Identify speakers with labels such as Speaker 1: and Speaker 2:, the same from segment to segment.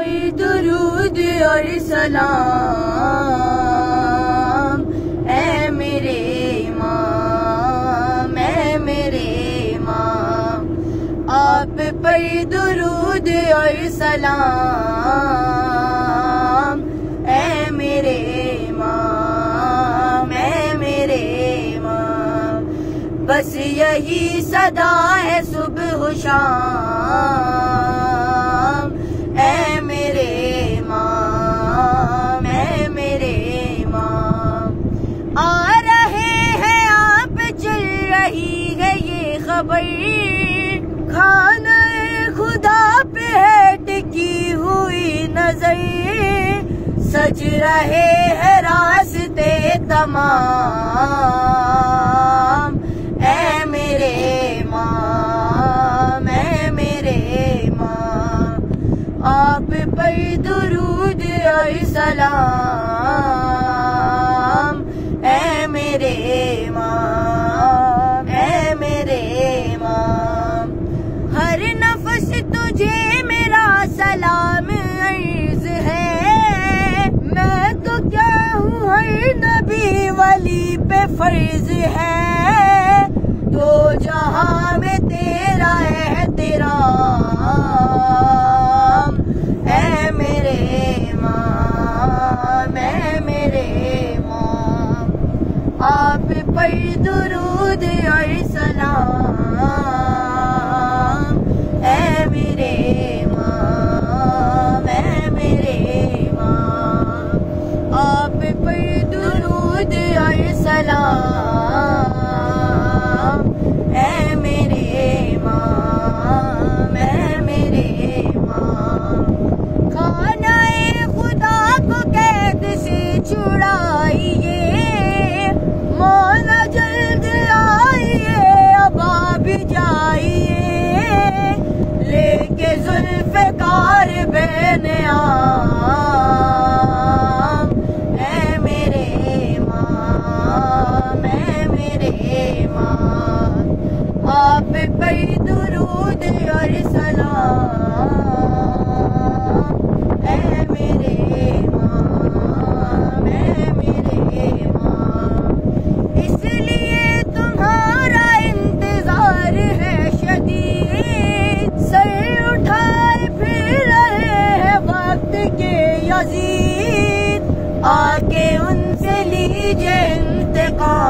Speaker 1: पे दुरूद और सलाम, ऐ मेरे इमाम, ऐ मेरे इमाम। आप पे दुरूद और सलाम, ऐ मेरे इमाम, ऐ मेरे इमाम। बस यही सदा है सुबह शाम, ऐ मेरे इमाम, ऐ मेरे इमाम। आ रहे हैं आप, चल रही है ये खबर, खाना खुदा पे है टिकी हुई नजर। सज रहे हैं रास्ते तमाम, ऐ मेरे इमाम, ऐ मेरे इमाम। आप पर दुरूद और सलाम, ऐ मेरे इमाम, ऐ मेरे इमाम। हर नफस तुझे मेरा सलाम अर्ज है, मैं तो क्या हूँ हर नबी वली पे फर्ज है। तो जहां में तेरा एहतराम, ऐ मेरे इमाम, ऐ मेरे इमाम। आप पर दुरूद और सलाम, ऐ मेरे इमाम, ऐ मेरे इमाम। आप पर दुरूद और सलाम, ऐ मेरे इमाम, ऐ मेरे इमाम। खानाए खुदा को कैद से छुड़ाइए, मौला जल्द आइए, अब आप जाइए। लेके जुल्फ़िकार बैन आम, ऐ मेरे इमाम, ऐ मेरे इमाम। आप पर दुरूद और सलाम, ऐ मेरे इमाम, ऐ मेरे इमाम। इसलिए तुम्हारा इंतजार है शदीद, सर उठाए फिर रहे हैं वक्त के यजीद। आके उनसे लीजिए इंतकाम,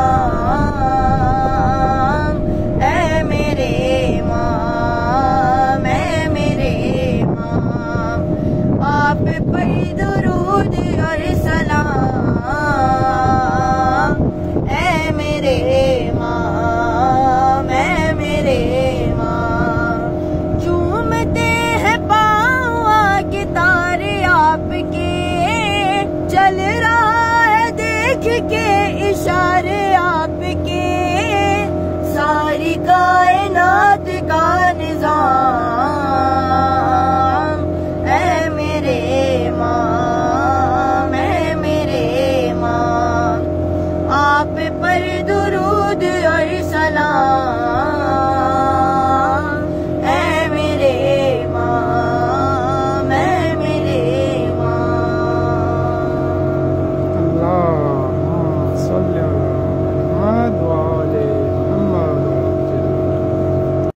Speaker 1: ऐ मेरे इमाम, ऐ मेरे इमाम। आप पर दुरूद और